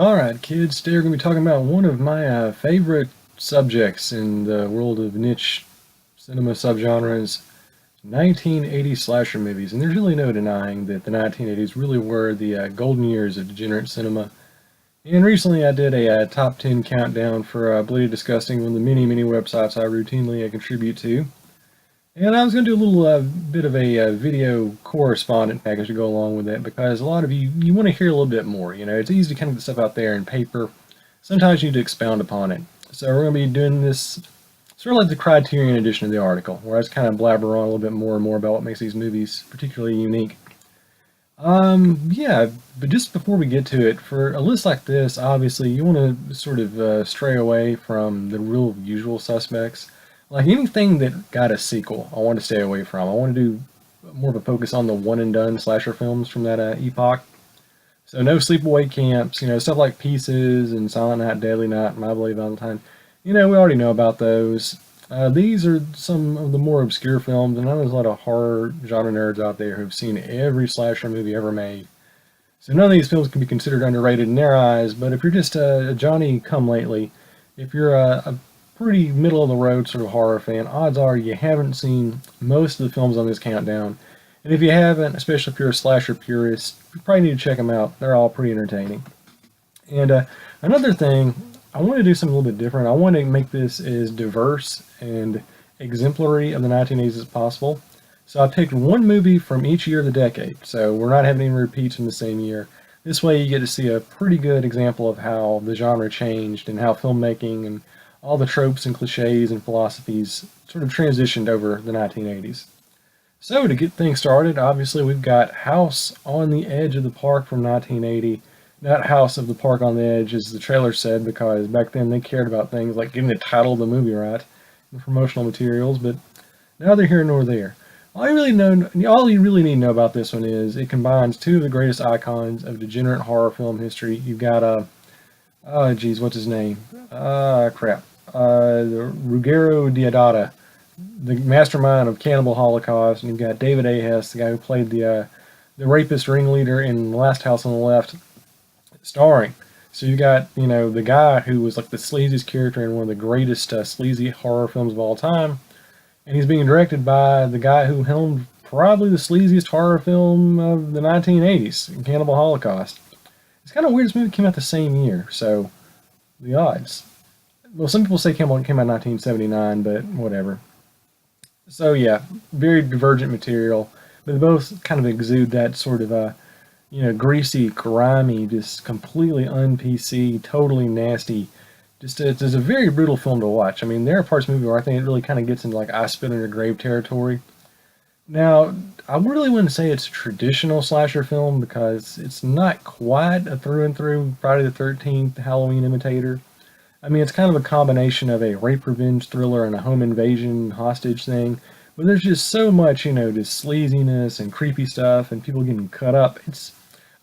Alright, kids, today we're going to be talking about one of my favorite subjects in the world of niche cinema subgenres, 1980s slasher movies. And there's really no denying that the 1980s really were the golden years of degenerate cinema. And recently I did a top 10 countdown for Bloody Disgusting, one of the many websites I routinely contribute to. And I was going to do a little bit of a video correspondent package to go along with that because a lot of you want to hear a little bit more. You know, it's easy to kind of get stuff out there in paper. Sometimes you need to expound upon it. So we're going to be doing this sort of like the Criterion edition of the article, where I just kind of blabber on a little bit more and more about what makes these movies particularly unique. Yeah, but just before we get to it, for a list like this, obviously you want to sort of stray away from the real usual suspects. Like anything that got a sequel, I want to stay away from. I want to do more of a focus on the one and done slasher films from that epoch. So no sleepaway camps, stuff like Pieces and Silent Night, Deadly Night, My Bloody Valentine. We already know about those. These are some of the more obscure films, and I know there's a lot of horror genre nerds out there who've seen every slasher movie ever made. So none of these films can be considered underrated in their eyes, but if you're just a Johnny come lately, if you're a pretty middle of the road sort of horror fan, odds are you haven't seen most of the films on this countdown. And if you haven't, especially if you're a slasher purist, you probably need to check them out. They're all pretty entertaining. And another thing, I want to do something a little bit different. I want to make this as diverse and exemplary of the 1980s as possible. So I picked one movie from each year of the decade. So we're not having any repeats from the same year. This way you get to see a pretty good example of how the genre changed and how filmmaking and all the tropes and cliches and philosophies sort of transitioned over the 1980s. So to get things started, obviously we've got House on the Edge of the Park from 1980. Not House of the Park on the Edge, as the trailer said, because back then they cared about things like getting the title of the movie right and promotional materials, but neither here nor there. All you really need to know about this one is it combines two of the greatest icons of degenerate horror film history. You've got oh geez, what's his name? Ruggero Deodato, the mastermind of Cannibal Holocaust, and you've got David Ahes, the guy who played the rapist ringleader in The Last House on the Left, starring. So you got, the guy who was like the sleaziest character in one of the greatest sleazy horror films of all time, and he's being directed by the guy who helmed probably the sleaziest horror film of the 1980s, Cannibal Holocaust. It's kind of weird this movie came out the same year, so the odds. Well, some people say came out in 1979, but whatever. So yeah, very divergent material, but they both kind of exude that sort of greasy, grimy, just completely un-PC, totally nasty. Just it's a very brutal film to watch. I mean, there are parts of the movie where I think it really kind of gets into like I spit on your grave territory. Now, I really wouldn't say it's a traditional slasher film because it's not quite a through and through Friday the 13th Halloween imitator. I mean, it's kind of a combination of a rape revenge thriller and a home invasion hostage thing, but there's just so much, just sleaziness and creepy stuff and people getting cut up.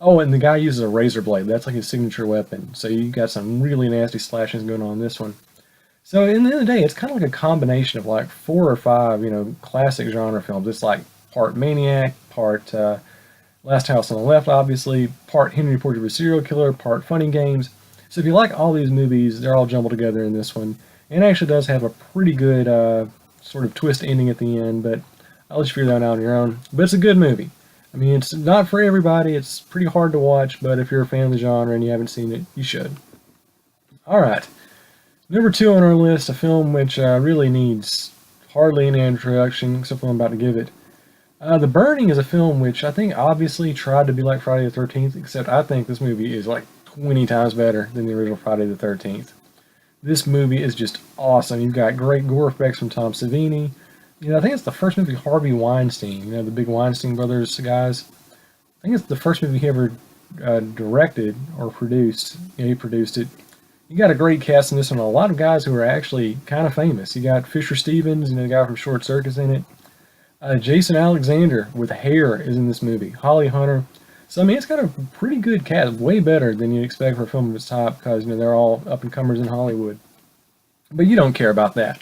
Oh, and the guy uses a razor blade. That's like his signature weapon. So you got some really nasty slashings going on in this one. So in the end of the day, it's kind of like a combination of like 4 or 5, classic genre films. It's like part Maniac, part Last House on the Left, obviously, part Henry Portrait of a Serial Killer, part Funny Games. So if you like all these movies, they're all jumbled together in this one. And it actually does have a pretty good sort of twist ending at the end, but I'll let you figure that out on your own. But it's a good movie. I mean, it's not for everybody. It's pretty hard to watch, but if you're a fan of the genre and you haven't seen it, you should. All right. Number 2 on our list, a film which really needs hardly any introduction, except for what I'm about to give it. The Burning is a film which I think obviously tried to be like Friday the 13th, except I think this movie is like 20 times better than the original Friday the 13th. This movie is just awesome. You've got great gore effects from Tom Savini. I think it's the first movie Harvey Weinstein, the big Weinstein brothers guys. I think it's the first movie he ever directed or produced. He produced it. You got a great cast in this one. A lot of guys who are actually kind of famous. You got Fisher Stevens, the guy from Short Circuits in it. Jason Alexander with hair is in this movie. Holly Hunter. So, I mean, it's got a pretty good cast, way better than you'd expect for a film of its type because, they're all up-and-comers in Hollywood. But you don't care about that.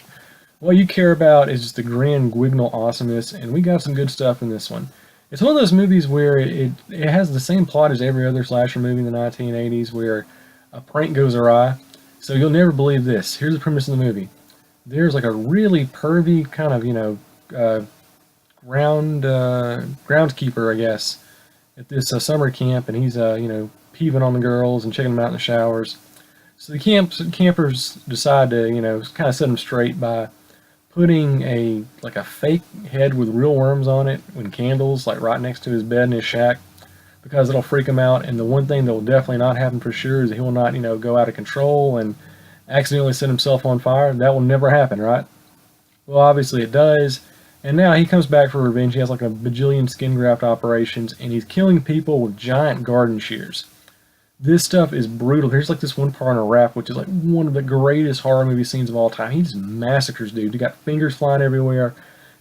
What you care about is just the grand guignol awesomeness, and we got some good stuff in this one. It's one of those movies where it has the same plot as every other slasher movie in the 1980s, where a prank goes awry. So you'll never believe this. Here's the premise of the movie. There's like a really pervy kind of, uh, groundskeeper, I guess, at this summer camp, and he's, peeving on the girls and checking them out in the showers. So the campers decide to, kind of set him straight by putting a fake head with real worms on it and candles like right next to his bed in his shack because it'll freak him out. And the one thing that will definitely not happen for sure is that he will not, go out of control and accidentally set himself on fire. That will never happen, right? Well, obviously it does. And now he comes back for revenge. He has like a bajillion skin graft operations, and he's killing people with giant garden shears. This stuff is brutal. There's like this one part in a rap, which is like one of the greatest horror movie scenes of all time. He just massacres dude. You got fingers flying everywhere.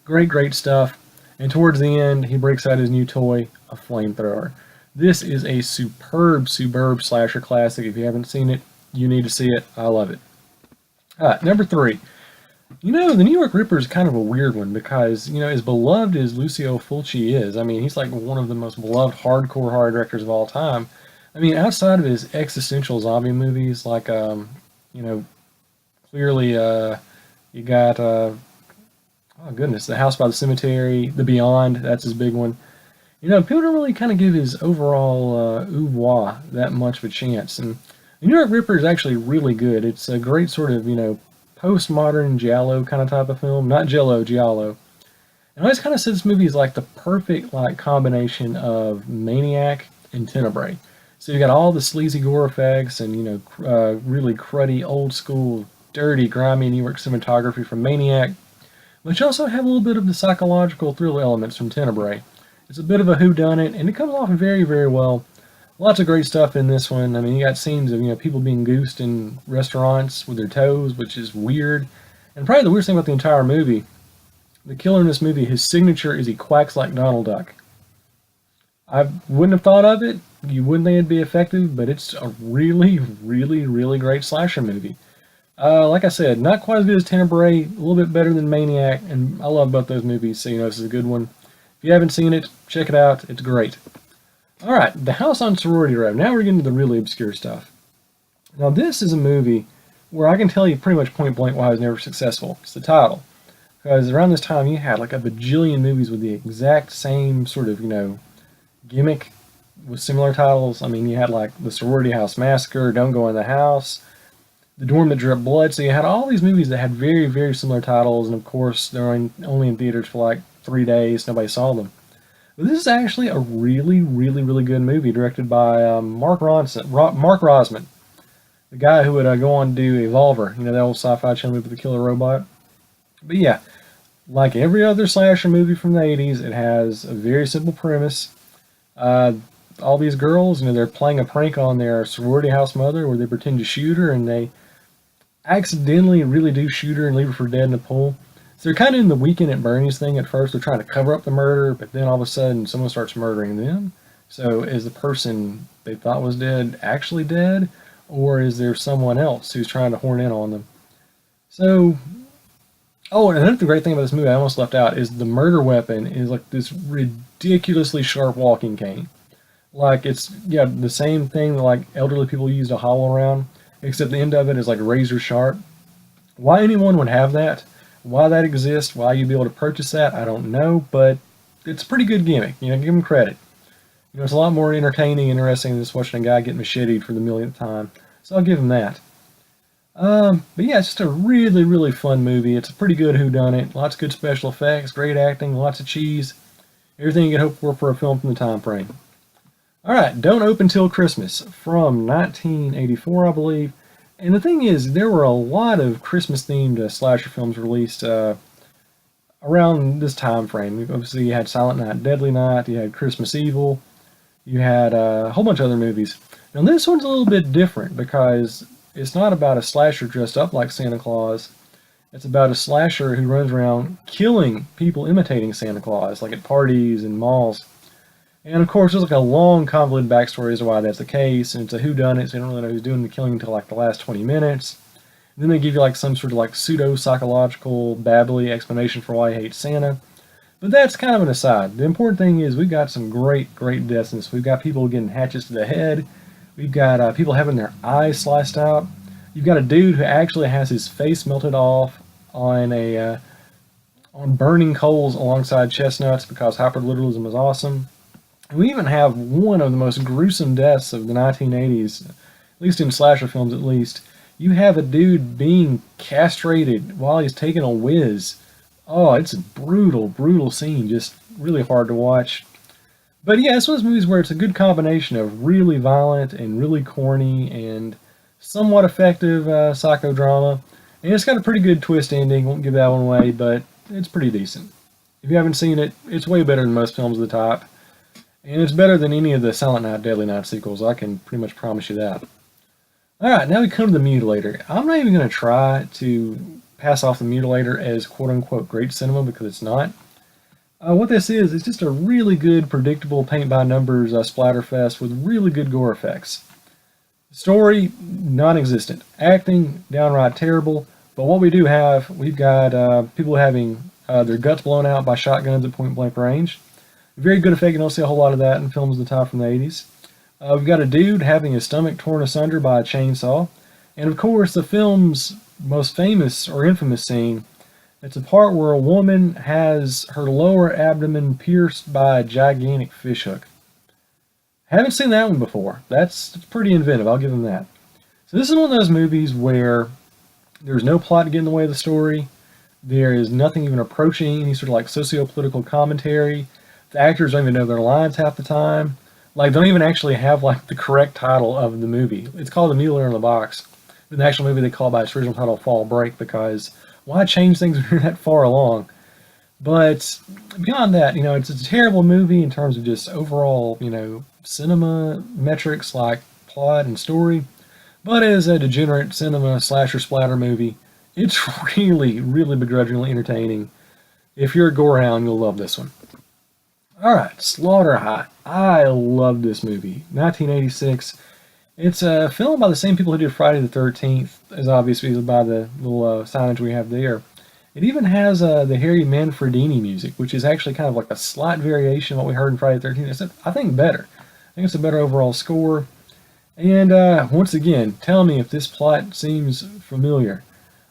Great, great stuff. And towards the end, he breaks out his new toy, a flamethrower. This is a superb, superb slasher classic. If you haven't seen it, you need to see it. I love it. All right, number 3. The New York Ripper is kind of a weird one because, as beloved as Lucio Fulci is, I mean, he's like one of the most beloved hardcore horror directors of all time. I mean, outside of his existential zombie movies, like, clearly, you got, oh goodness, The House by the Cemetery, The Beyond, that's his big one. People don't really kind of give his overall oeuvre that much of a chance. And The New York Ripper is actually really good. It's a great sort of, postmodern giallo kind of type of film. Not Jello, giallo. And I always kind of said this movie is like the perfect like combination of Maniac and Tenebrae. So you got all the sleazy gore effects and, really cruddy, old school, dirty, grimy New York cinematography from Maniac. But you also have a little bit of the psychological thriller elements from Tenebrae. It's a bit of a whodunit, and it comes off very, very well. Lots of great stuff in this one. I mean, you got scenes of, people being goosed in restaurants with their toes, which is weird. And probably the weirdest thing about the entire movie, the killer in this movie, his signature is he quacks like Donald Duck. I wouldn't have thought of it. You wouldn't think it'd be effective, but it's a really, really, really great slasher movie. Like I said, not quite as good as Tenebrae, a little bit better than Maniac, and I love both those movies, so this is a good one. If you haven't seen it, check it out. It's great. Alright, The House on Sorority Row. Now we're getting to the really obscure stuff. Now this is a movie where I can tell you pretty much point blank why it was never successful. It's the title. Because around this time you had like a bajillion movies with the exact same sort of, gimmick with similar titles. I mean, you had like The Sorority House Massacre, Don't Go in the House, The Dorm That Dripped Blood. So you had all these movies that had very, very similar titles, and of course they're only in theaters for like 3 days. Nobody saw them. But this is actually a really, really, really good movie directed by Mark Rosman, the guy who would go on to do Evolver, that old sci-fi channel movie with the killer robot. But yeah, like every other slasher movie from the 80s, it has a very simple premise. All these girls, they're playing a prank on their sorority house mother where they pretend to shoot her, and they accidentally really do shoot her and leave her for dead in the pool. So they're kind of in the Weekend at Bernie's thing at first. They're trying to cover up the murder, but then all of a sudden someone starts murdering them. So is the person they thought was dead actually dead? Or is there someone else who's trying to horn in on them? So, oh, and another great thing about this movie I almost left out is the murder weapon is like this ridiculously sharp walking cane. Like it's, the same thing that like elderly people use to hobble around, except the end of it is like razor sharp. Why anyone would have that? Why that exists, why you'd be able to purchase that, I don't know, but it's a pretty good gimmick. Give him credit. It's a lot more entertaining, interesting than just watching a guy get macheted for the millionth time. So I'll give him that. But yeah, it's just a really, really fun movie. It's a pretty good whodunit. Lots of good special effects, great acting, lots of cheese. Everything you could hope for a film from the time frame. Alright, Don't Open Till Christmas from 1984, I believe. And the thing is, there were a lot of Christmas-themed slasher films released around this time frame. Obviously, you had Silent Night, Deadly Night, you had Christmas Evil, you had a whole bunch of other movies. Now, this one's a little bit different because it's not about a slasher dressed up like Santa Claus. It's about a slasher who runs around killing people imitating Santa Claus, like at parties and malls. And of course, there's like a long, convoluted backstory as to why that's the case, and it's a whodunit, so you don't really know who's doing the killing until like the last 20 minutes. And then they give you like some sort of like pseudo-psychological, babbly explanation for why he hates Santa. But that's kind of an aside. The important thing is we've got some great, great deaths in this. We've got people getting hatchets to the head. We've got people having their eyes sliced out. You've got a dude who actually has his face melted off on a on burning coals alongside chestnuts because hyperliteralism is awesome. And we even have one of the most gruesome deaths of the 1980s, at least in slasher films at least. You have a dude being castrated while he's taking a whiz. Oh, it's a brutal, brutal scene. Just really hard to watch. But yeah, it's one of those movies where it's a good combination of really violent and really corny and somewhat effective psychodrama. And it's got a pretty good twist ending. Won't give that one away, but it's pretty decent. If you haven't seen it, it's way better than most films of the type. And it's better than any of the Silent Night, Deadly Night sequels. I can pretty much promise you that. Alright, now we come to The Mutilator. I'm not even going to try to pass off The Mutilator as quote-unquote great cinema because it's not. What this is, it's just a really good, predictable, paint-by-numbers splatterfest with really good gore effects. Story, non-existent. Acting, downright terrible. But what we do have, we've got people having their guts blown out by shotguns at point-blank range. Very good effect. You don't see a whole lot of that in films of the time from the 80s. We've got a dude having his stomach torn asunder by a chainsaw. And of course, the film's most famous or infamous scene, it's a part where a woman has her lower abdomen pierced by a gigantic fishhook. Haven't seen that one before. That's pretty inventive, I'll give them that. So this is one of those movies where there's no plot to get in the way of the story. There is nothing even approaching any sort of like socio-political commentary. The actors don't even know their lines half the time. Like, they don't even actually have like the correct title of the movie. It's called The Mutilator in the Box. In the actual movie, they call it by its original title Fall Break because why change things when you're that far along? But beyond that, it's a terrible movie in terms of just overall, cinema metrics like plot and story. But as a degenerate cinema slasher splatter movie, it's really, really begrudgingly entertaining. If you're a gorehound, you'll love this one. Alright, Slaughter High. I love this movie. 1986. It's a film by the same people who did Friday the 13th, as obviously by the little signage we have there. It even has the Harry Manfredini music, which is actually kind of like a slight variation of what we heard in Friday the 13th. It's, I think, better. I think it's a better overall score. And once again, tell me if this plot seems familiar.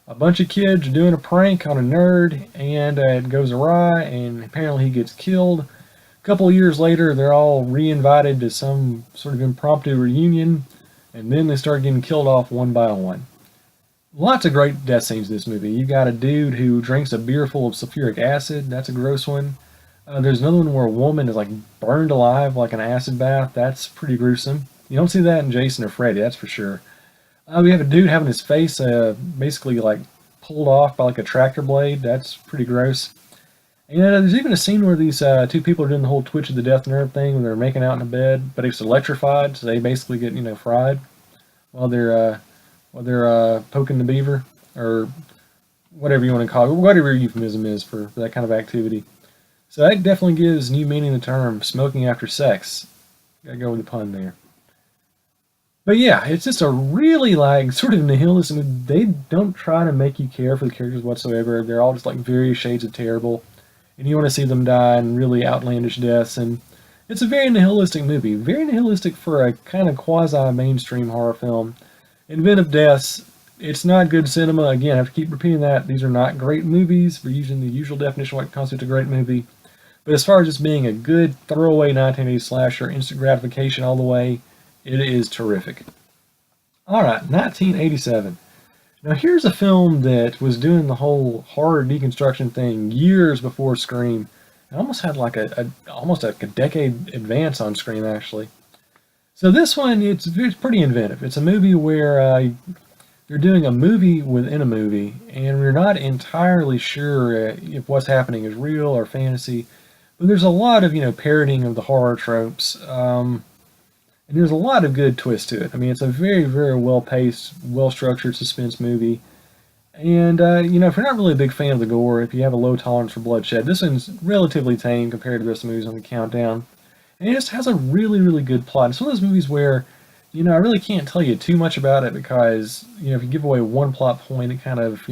A bunch of kids are doing a prank on a nerd, and it goes awry, and apparently he gets killed. A couple of years later, they're all re-invited to some sort of impromptu reunion, and then they start getting killed off one by one. Lots of great death scenes in this movie. You got a dude who drinks a beer full of sulfuric acid. That's a gross one. There's another one where a woman is like burned alive like an acid bath. That's pretty gruesome. You don't see that in Jason or Freddy, that's for sure. We have a dude having his face basically like pulled off by like a tractor blade. That's pretty gross. And there's even a scene where these two people are doing the whole Twitch of the Death Nerve thing when they're making out in a bed, but it's electrified, so they basically get fried while they're poking the beaver, or whatever you want to call it, whatever euphemism is for that kind of activity. So that definitely gives new meaning to the term smoking after sex. Gotta go with the pun there. But yeah, it's just a really like sort of nihilistic. They don't try to make you care for the characters whatsoever. They're all just like various shades of terrible, and you want to see them die in really outlandish deaths. And it's a very nihilistic movie, very nihilistic for a kind of quasi-mainstream horror film. Inventive deaths. It's not good cinema. Again, I have to keep repeating that. These are not great movies. We're using the usual definition of what constitutes a great movie. But as far as just being a good throwaway 1980s slasher, instant gratification all the way, it is terrific. Alright, 1987. Now here's a film that was doing the whole horror deconstruction thing years before Scream. It almost had like almost like a decade advance on Scream, actually. So this one, it's pretty inventive. It's a movie where you're doing a movie within a movie, and we're not entirely sure if what's happening is real or fantasy. But there's a lot of parodying of the horror tropes. And there's a lot of good twists to it. I mean, it's a very, very well-paced, well-structured suspense movie. And, if you're not really a big fan of the gore, if you have a low tolerance for bloodshed, this one's relatively tame compared to the rest of the movies on the countdown. And it just has a really, really good plot. It's one of those movies where, I really can't tell you too much about it because, if you give away one plot point, it kind of,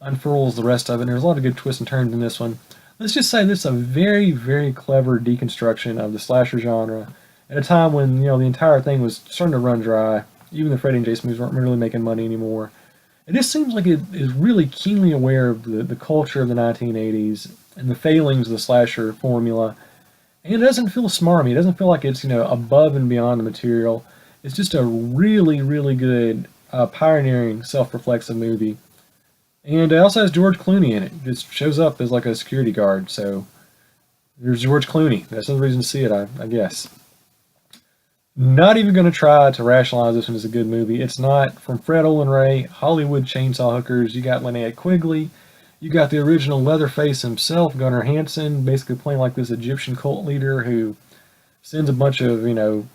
unfurls the rest of it. And there's a lot of good twists and turns in this one. Let's just say this is a very, very clever deconstruction of the slasher genre. at a time when, the entire thing was starting to run dry. Even the Freddy and Jason movies weren't really making money anymore. It just seems like it is really keenly aware of the culture of the 1980s and the failings of the slasher formula. And it doesn't feel smarmy. It doesn't feel like it's, above and beyond the material. It's just a really, really good, pioneering, self-reflexive movie. And it also has George Clooney in it. It just shows up as like a security guard. So there's George Clooney. That's another reason to see it, I guess. Not even going to try to rationalize this one as a good movie. It's not. From Fred Olen Ray, Hollywood Chainsaw Hookers, you got Linnea Quigley. You got the original Leatherface himself, Gunnar Hansen, basically playing like this Egyptian cult leader who sends a bunch of,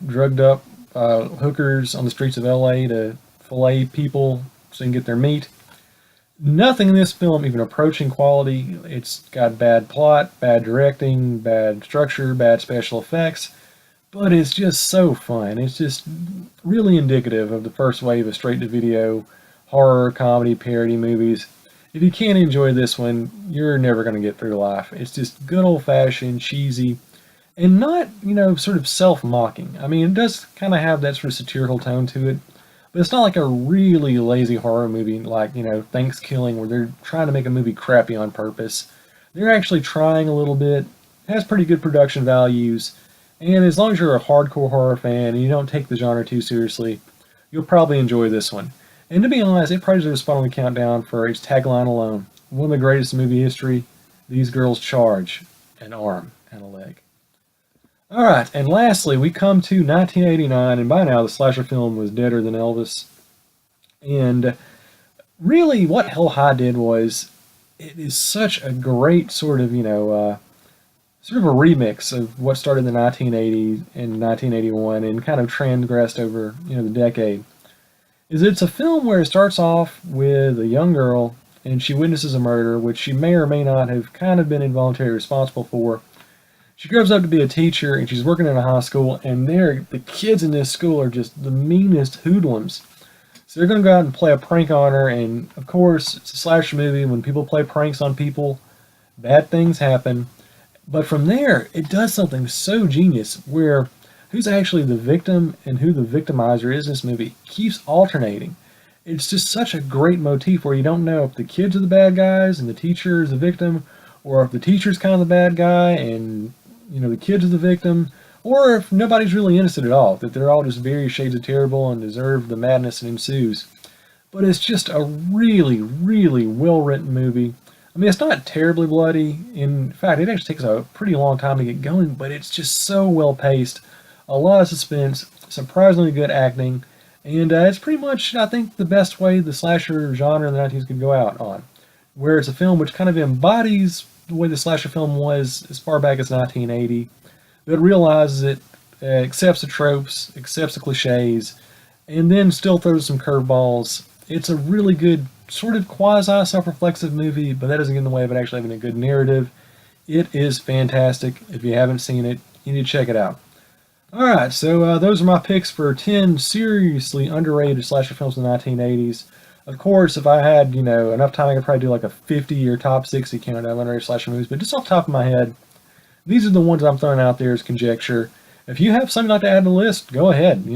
drugged up hookers on the streets of LA to fillet people so they can get their meat. Nothing in this film even approaching quality. It's got bad plot, bad directing, bad structure, bad special effects. But it's just so fun. It's just really indicative of the first wave of straight-to-video horror, comedy, parody movies. If you can't enjoy this one, you're never going to get through life. It's just good old-fashioned, cheesy, and not, sort of self-mocking. I mean, it does kind of have that sort of satirical tone to it, but it's not like a really lazy horror movie like, Thanksgiving, where they're trying to make a movie crappy on purpose. They're actually trying a little bit. It has pretty good production values. And as long as you're a hardcore horror fan and you don't take the genre too seriously, you'll probably enjoy this one. And to be honest, it probably deserves a spot on the countdown for its tagline alone. One of the greatest in movie history, these girls charge an arm and a leg. Alright, and lastly, we come to 1989, and by now the slasher film was deader than Elvis. And really what Hell High did was, it is such a great sort of, sort of a remix of what started in the 1980s and 1981 and kind of transgressed over, the decade. It's a film where it starts off with a young girl and she witnesses a murder, which she may or may not have kind of been involuntarily responsible for. She grows up to be a teacher and she's working in a high school, and the kids in this school are just the meanest hoodlums. So they're going to go out and play a prank on her, and of course, it's a slasher movie. When people play pranks on people, bad things happen. But from there, it does something so genius where who's actually the victim and who the victimizer is in this movie keeps alternating. It's just such a great motif where you don't know if the kids are the bad guys and the teacher is the victim, or if the teacher's kind of the bad guy and, the kids are the victim, or if nobody's really innocent at all, that they're all just various shades of terrible and deserve the madness that ensues. But it's just a really, really well-written movie. I mean, it's not terribly bloody. In fact, it actually takes a pretty long time to get going, but it's just so well paced. A lot of suspense, surprisingly good acting, and it's pretty much, I think, the best way the slasher genre in the 1990s could go out on. Where it's a film which kind of embodies the way the slasher film was as far back as 1980, but realizes it, accepts the tropes, accepts the cliches, and then still throws some curveballs. It's a really good sort of quasi-self-reflexive movie, but that doesn't get in the way of it actually having a good narrative. It is fantastic. If you haven't seen it, you need to check it out. Alright, so those are my picks for 10 seriously underrated slasher films in the 1980s. Of course, if I had, enough time, I could probably do like a 50 or top 60 countdown of underrated slasher movies, but just off the top of my head, these are the ones I'm throwing out there as conjecture. If you have something you'd like to add to the list, go ahead.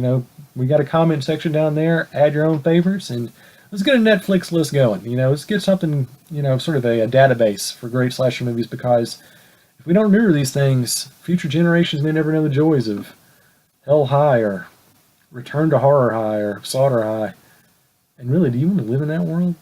We got a comment section down there. Add your own favorites, and let's get a Netflix list going. Let's get something, sort of a database for great slasher movies, because if we don't remember these things, future generations may never know the joys of Hell High or Return to Horror High or Slaughter High. And really, do you want to live in that world?